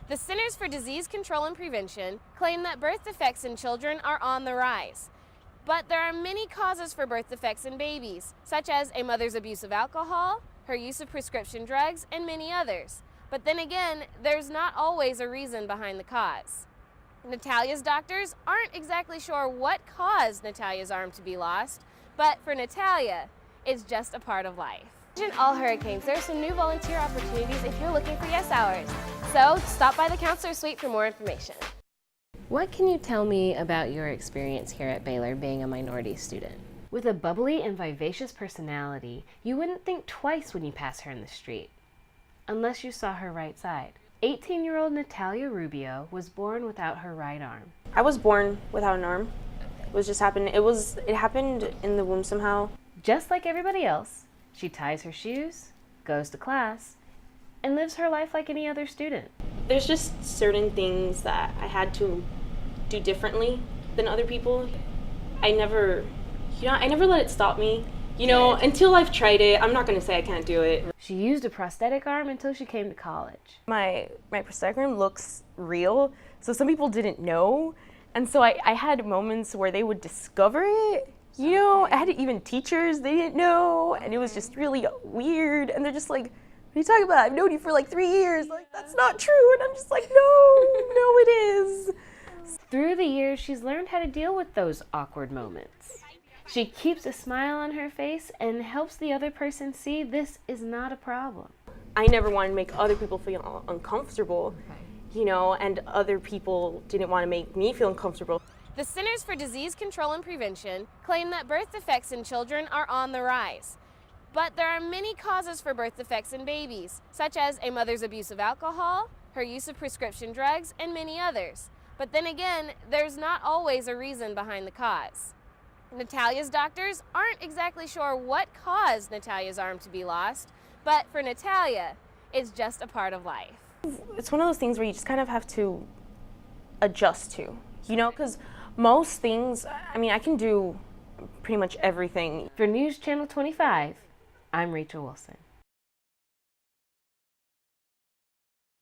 The Centers for Disease Control and Prevention claim that birth defects in children are on the rise. But there are many causes for birth defects in babies, such as a mother's abuse of alcohol, her use of prescription drugs, and many others. But then again, there's not always a reason behind the cause. Natalia's doctors aren't exactly sure what caused Natalia's arm to be lost, but for Natalia, it's just a part of life. In all hurricanes, there are some new volunteer opportunities if you're looking for yes hours. So stop by the counselor suite for more information. What can you tell me about your experience here at Baylor being a minority student? With a bubbly and vivacious personality, you wouldn't think twice when you pass her in the street, unless you saw her right side. 18-year-old Natalia Rubio was born without her right arm. I was born without an arm. It happened in the womb somehow. Just like everybody else, she ties her shoes, goes to class, and lives her life like any other student. There's just certain things that I had to do differently than other people. I never let it stop me. Until I've tried it, I'm not going to say I can't do it. She used a prosthetic arm until she came to college. My prosthetic arm looks real, so some people didn't know. And so I had moments where they would discover it. I had even teachers, they didn't know, and it was just really weird. And they're just like, what are you talking about? I've known you for like 3 years. Like, that's not true. And I'm just like, no, it is. Through the years, she's learned how to deal with those awkward moments. She keeps a smile on her face and helps the other person see this is not a problem. I never wanted to make other people feel uncomfortable, and other people didn't want to make me feel uncomfortable. The Centers for Disease Control and Prevention claim that birth defects in children are on the rise. But there are many causes for birth defects in babies, such as a mother's abuse of alcohol, her use of prescription drugs, and many others. But then again, there's not always a reason behind the cause. Natalia's doctors aren't exactly sure what caused Natalia's arm to be lost, but for Natalia, it's just a part of life. It's one of those things where you just kind of have to adjust to, because most things, I can do pretty much everything. For News Channel 25, I'm Rachael Wilson.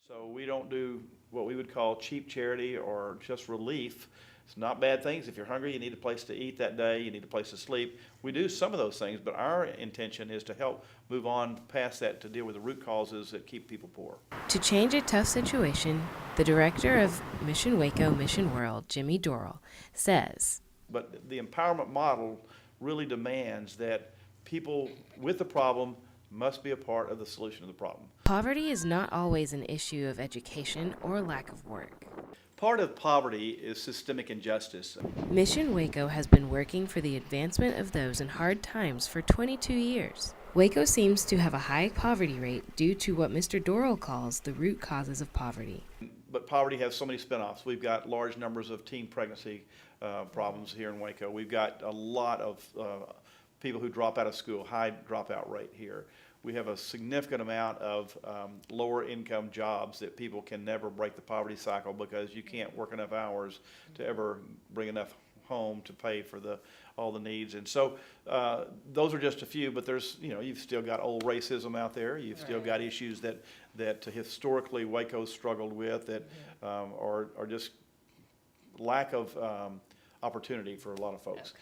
So we don't do what we would call cheap charity or just relief. It's not bad things. If you're hungry, you need a place to eat that day, you need a place to sleep. We do some of those things, but our intention is to help move on past that to deal with the root causes that keep people poor. To change a tough situation, the director of Mission Waco Mission World, Jimmy Dorrell, says, but the empowerment model really demands that people with the problem must be a part of the solution of the problem. Poverty is not always an issue of education or lack of work. Part of poverty is systemic injustice. Mission Waco has been working for the advancement of those in hard times for 22 years. Waco seems to have a high poverty rate due to what Mr. Dorrell calls the root causes of poverty. But poverty has so many spinoffs. We've got large numbers of teen pregnancy problems here in Waco. We've got a lot of people who drop out of school, high dropout rate here. We have a significant amount of lower income jobs that people can never break the poverty cycle because you can't work enough hours to ever bring enough home to pay for all the needs. And so those are just a few, but there's, you've still got old racism out there. You've still got issues that historically Waco's struggled with that are just lack of opportunity for a lot of folks. Okay.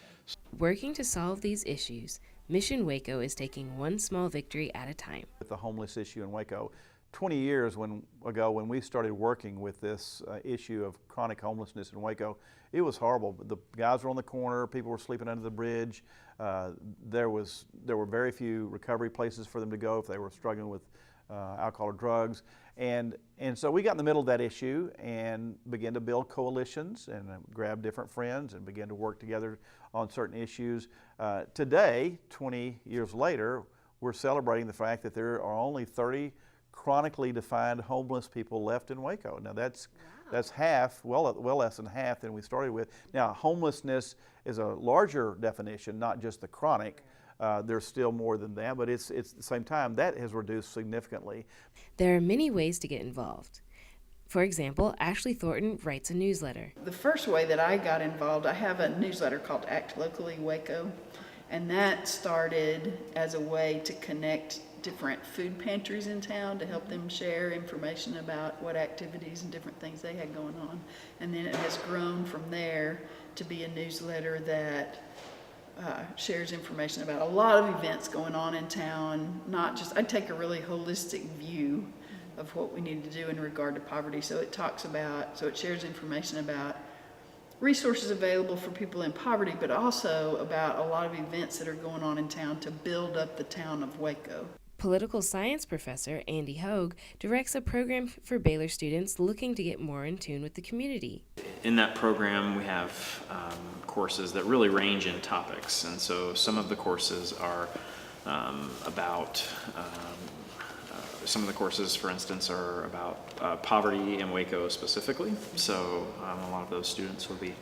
Working to solve these issues, Mission Waco is taking one small victory at a time. With the homeless issue in Waco, 20 years ago when we started working with this issue of chronic homelessness in Waco, it was horrible. The guys were on the corner, people were sleeping under the bridge. There were very few recovery places for them to go if they were struggling with alcohol or drugs. And so we got in the middle of that issue and began to build coalitions and grab different friends and begin to work together on certain issues. Today, 20 years later, we're celebrating the fact that there are only 30 chronically defined homeless people left in Waco. Now that's half, well less than half than we started with. Now homelessness is a larger definition, not just the chronic. There's still more than that, but it's at the same time that has reduced significantly. There are many ways to get involved. For example, Ashley Thornton writes a newsletter. The first way that I got involved, I have a newsletter called Act Locally Waco, and that started as a way to connect different food pantries in town to help them share information about what activities and different things they had going on. And then it has grown from there to be a newsletter that shares information about a lot of events going on in town, not just, I take a really holistic view of what we need to do in regard to poverty. So it shares information about resources available for people in poverty, but also about a lot of events that are going on in town to build up the town of Waco. Political science professor Andy Hogue directs a program for Baylor students looking to get more in tune with the community. In that program, we have courses that really range in topics, and so some of the courses are some of the courses, for instance, are about poverty in Waco specifically. So a lot of those students will be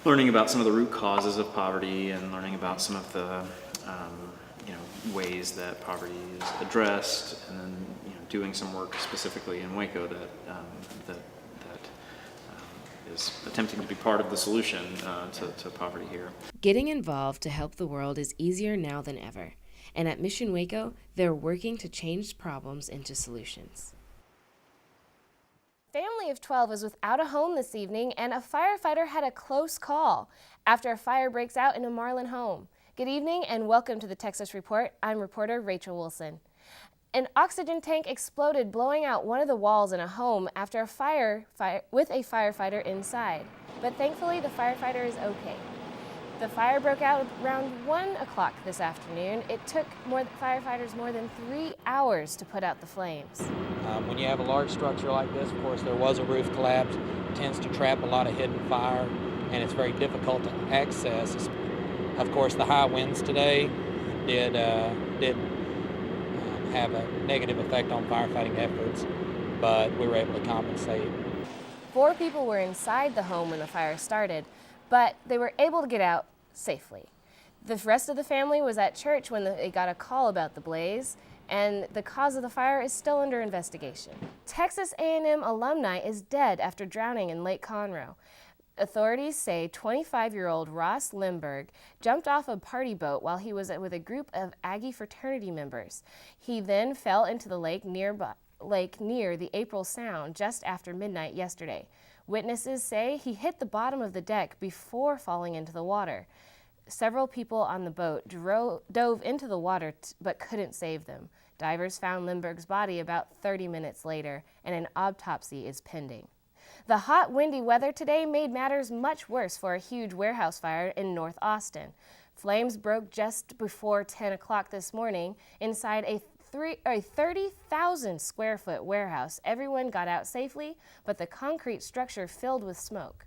learning about some of the root causes of poverty and learning about some of the ways that poverty is addressed, and then doing some work specifically in Waco that is attempting to be part of the solution to poverty here. Getting involved to help the world is easier now than ever. And at Mission Waco, they're working to change problems into solutions. Family of 12 is without a home this evening, and a firefighter had a close call after a fire breaks out in a Marlin home. Good evening and welcome to the Texas Report. I'm reporter Rachael Wilson. An oxygen tank exploded, blowing out one of the walls in a home after a fire with a firefighter inside. But thankfully, the firefighter is okay. The fire broke out around 1 o'clock this afternoon. It took firefighters more than 3 hours to put out the flames. When you have a large structure like this, of course, there was a roof collapse. It tends to trap a lot of hidden fire, and it's very difficult to access. Of course, the high winds today did have a negative effect on firefighting efforts, but we were able to compensate. 4 people were inside the home when the fire started, but they were able to get out safely. The rest of the family was at church when they got a call about the blaze, and the cause of the fire is still under investigation. Texas A&M alumni is dead after drowning in Lake Conroe. Authorities say 25-year-old Ross Limburg jumped off a party boat while he was with a group of Aggie fraternity members. He then fell into the lake near the April Sound just after midnight yesterday. Witnesses say he hit the bottom of the deck before falling into the water. Several people on the boat dove into the water but couldn't save them. Divers found Limburg's body about 30 minutes later, and an autopsy is pending. The hot, windy weather today made matters much worse for a huge warehouse fire in North Austin. Flames broke just before 10 o'clock this morning inside a 30,000 square foot warehouse. Everyone got out safely, but the concrete structure filled with smoke.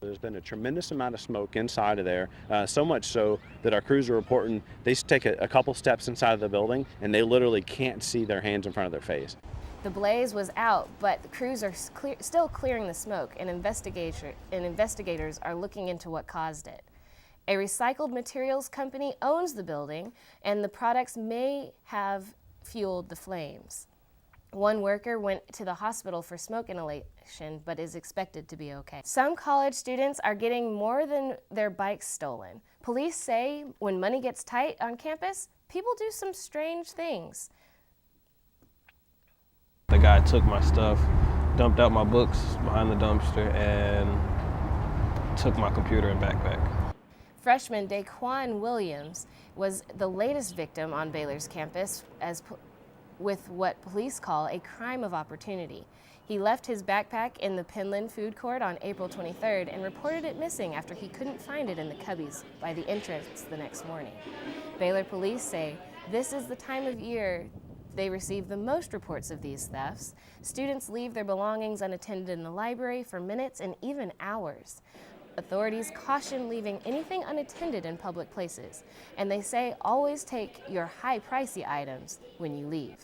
There's been a tremendous amount of smoke inside of there, so much so that our crews are reporting they take a couple steps inside of the building and they literally can't see their hands in front of their face. The blaze was out, but the crews are still clearing the smoke, and investigators are looking into what caused it. A recycled materials company owns the building, and the products may have fueled the flames. One worker went to the hospital for smoke inhalation, but is expected to be okay. Some college students are getting more than their bikes stolen. Police say when money gets tight on campus, people do some strange things. The guy took my stuff, dumped out my books behind the dumpster, and took my computer and backpack. Freshman Daquan Williams was the latest victim on Baylor's campus with what police call a crime of opportunity. He left his backpack in the Penland food court on April 23rd and reported it missing after he couldn't find it in the cubbies by the entrance the next morning. Baylor police say this is the time of year they receive the most reports of these thefts. Students leave their belongings unattended in the library for minutes and even hours. Authorities caution leaving anything unattended in public places, and they say always take your high pricey items when you leave.